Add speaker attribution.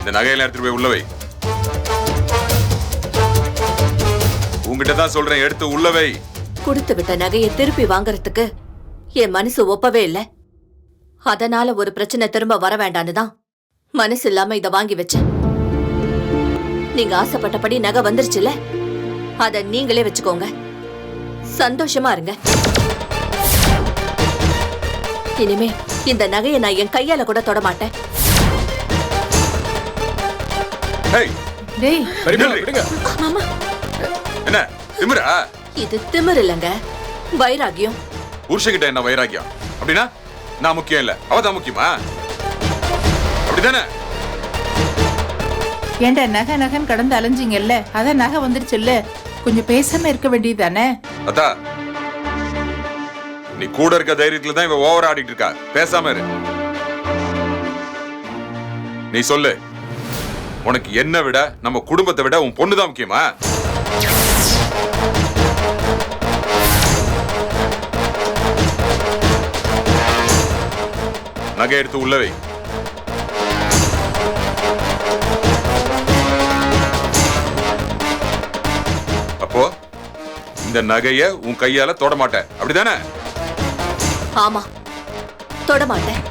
Speaker 1: இந்த நகையெல்லாம் எடுத்துட்டு போய் உள்ளவை. உங்ககிட்ட தான் சொல்றேன், எடுத்து உள்ளவை.
Speaker 2: கொடுத்து விட்ட நகையை திருப்பி வாங்கறதுக்கு என் மனசு ஒப்பவே இல்லை. அதனால ஒரு பிரச்சனை திரும்ப வர வேண்டான்னு தான் மனசு இல்லாம இத வாங்கி வச்சேன். நீங்க ஆசைப்பட்டபடி நகை வந்துருச்சுல, அத நீங்களே வச்சுக்கோங்க. சந்தோஷமா இருங்க. இனிமே இந்த நகையை நான் என் கையால கூட தொட மாட்டேன்.
Speaker 1: மாமா என்ன திமிரா?
Speaker 2: இது திமிர் இல்லங்க, வைராகியம்.
Speaker 1: புருஷன்கிட்ட என்ன வைராகியம்? அப்படின்னா நான் முக்கியம் இல்ல, அவதான் முக்கியமா? அப்படிதானே?
Speaker 3: ஏண்டா நகை நகன் கடந்து அலைஞ்சிங்கல்ல, அதான் நகை வந்துருச்சுல்ல, கொஞ்சம் பேசாம இருக்க வேண்டியதானே?
Speaker 1: அத்தா, நீ கூட இருக்க தைரியத்துல தான் இவ ஓவர் ஆடிட்டு இருக்கா. பேசாம இரு. நீ சொல்லு, உனக்கு என்ன விட நம்ம குடும்பத்தை விட உன் பொண்ணுதான் முக்கியமா? நகை எடுத்து உள்ளவை. அப்போ இந்த நகைய உன் கையால தொட மாட்டேன், அப்படிதானே?
Speaker 2: ஆமா, தொட மாட்டேன்.